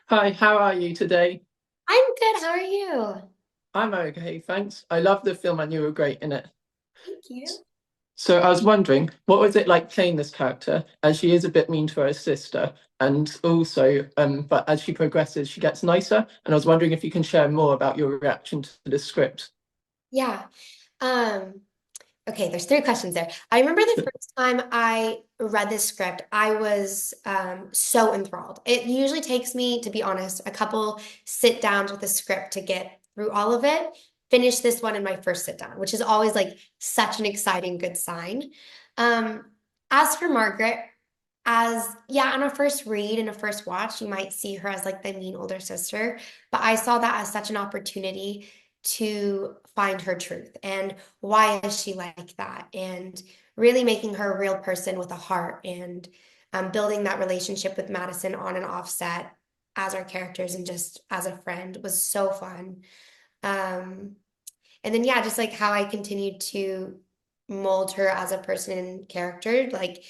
Hi, how are you today? I'm good. How are you? I'm okay, thanks. I love the film and you were great in it. Thank you. So I was wondering, what was it like playing this character? As she is a bit mean to her sister, and also, but as she progresses, she gets nicer. And I was wondering if you can share more about your reaction to the script. Yeah. Um, okay, there's three questions there. I remember the first time I read this script, I was so enthralled. It usually takes me, to be honest, a couple sit downs with the script to get through all of it. Finish this one in my first sit down, which is always like such an exciting, good sign. Um, as for Margaret, as yeah, on a first read and a first watch, you might see her as like the mean older sister, but I saw that as such an opportunity to find her truth and why is she like that, and really making her a real person with a heart, and building that relationship with Madison on and offset as our characters and just as a friend was so fun. Um, and then yeah, just like how I continued to mold her as a person and character, like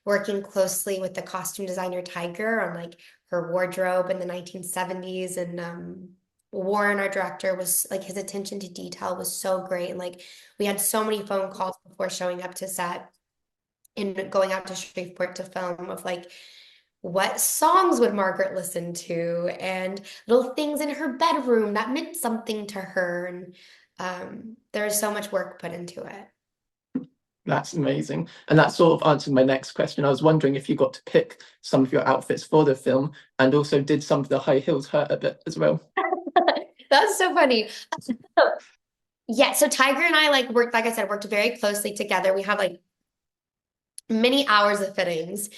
working closely with the costume designer Tiger on like her wardrobe in the 1970s. And Warren, our director, was like his attention to detail was so great. And like we had so many phone calls before showing up to set and going out to Shreveport to film of like what songs would Margaret listen to, and little things in her bedroom that meant something to her. And there's so much work put into it. That's amazing. And that sort of answered my next question. I was wondering if you got to pick some of your outfits for the film, and also did some of the high heels hurt a bit as well? That's so funny. Yeah, so Tiger and I like worked, like I said, worked very closely together. We have like many hours of fittings.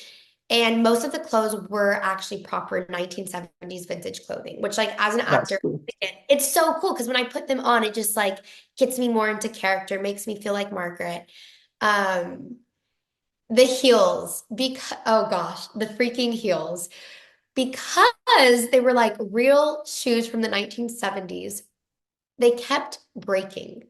And most of the clothes were actually proper 1970s vintage clothing, which like as an That's actor, cool. it's so cool because when I put them on, it just like gets me more into character, makes me feel like Margaret. Um, the heels, because oh gosh, the freaking heels, because they were like real shoes from the 1970s, they kept breaking.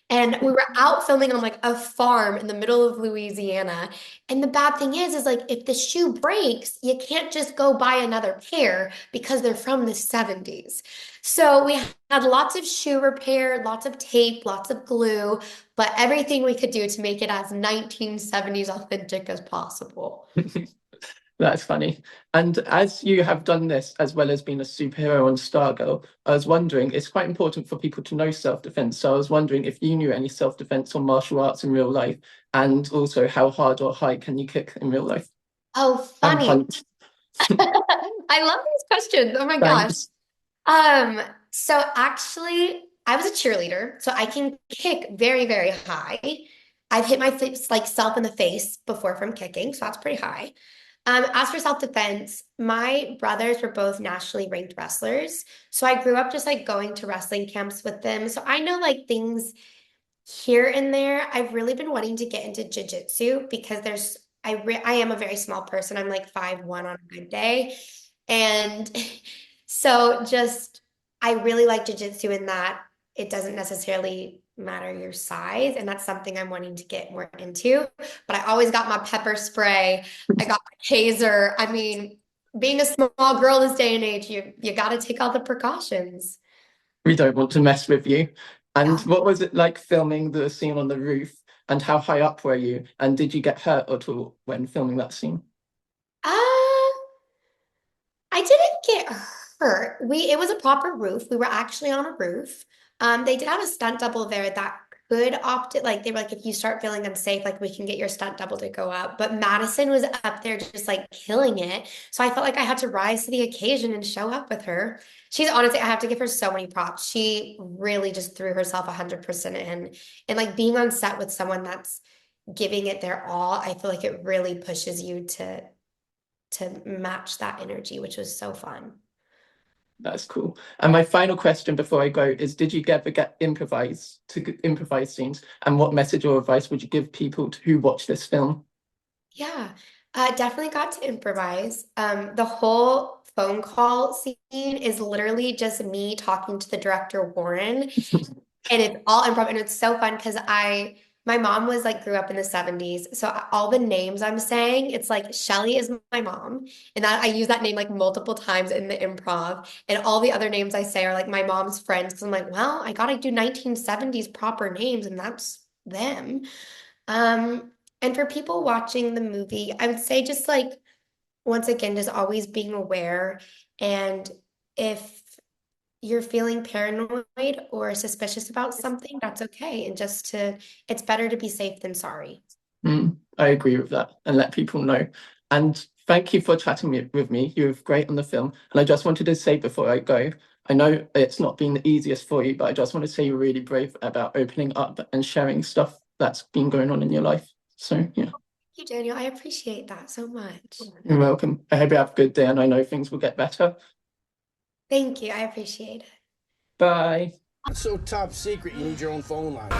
And we were out filming on like a farm in the middle of Louisiana. And the bad thing is like if the shoe breaks, you can't just go buy another pair because they're from the 70s. So we had lots of shoe repair, lots of tape, lots of glue, but everything we could do to make it as 1970s authentic as possible. That's funny. And as you have done this, as well as being a superhero on Stargirl, I was wondering, it's quite important for people to know self-defense. So I was wondering if you knew any self-defense or martial arts in real life, and also how hard or high can you kick in real life Oh, and funny. punch? I love these questions. Oh my gosh. Thanks. So actually, I was a cheerleader, so I can kick very, very high. I've hit my like self in the face before from kicking, so that's pretty high. As for self-defense, my brothers were both nationally ranked wrestlers, so I grew up just like going to wrestling camps with them. So I know like things here and there. I've really been wanting to get into jiu-jitsu because I am a very small person. I'm like 5'1" on a good day. And so just I really like jiu-jitsu in that it doesn't necessarily matter your size, and that's something I'm wanting to get more into. But I always got my pepper spray. I got my taser. I mean, being a small girl this day and age, you got to take all the precautions. We don't want to mess with you. And Yeah. what was it like filming the scene on the roof? And how high up were you? And did you get hurt at all when filming that scene? Uh, I didn't get hurt. It was a proper roof. We were actually on a roof. They did have a stunt double there that could opt it. Like they were like, if you start feeling unsafe, like we can get your stunt double to go up. But Madison was up there just like killing it. So I felt like I had to rise to the occasion and show up with her. She's honestly, I have to give her so many props. She really just threw herself 100% in. And like being on set with someone that's giving it their all, I feel like it really pushes you to match that energy, which was so fun. That's cool. And my final question before I go is, did you ever get improvise scenes? And what message or advice would you give people who watch this film? Yeah, definitely got to improvise. The whole phone call scene is literally just me talking to the director, Warren, and it's all improv, and it's so fun because I My mom was like grew up in the 70s. So all the names I'm saying, it's like Shelly is my mom. And that I use that name like multiple times in the improv. And all the other names I say are like my mom's friends. Because I'm like, well, I gotta do 1970s proper names, and that's them. And for people watching the movie, I would say just like once again, just always being aware. And if you're feeling paranoid or suspicious about something, that's okay. And it's better to be safe than sorry. I agree with that, and let people know. And thank you for chatting with me. You were great on the film. And I just wanted to say before I go, I know it's not been the easiest for you, but I just want to say you're really brave about opening up and sharing stuff that's been going on in your life. So, yeah, Thank you, Daniel. I appreciate that so much. you're welcome. I hope you have a good day, and I know things will get better. Thank you. I appreciate it. Bye. It's so top secret, you need your own phone line.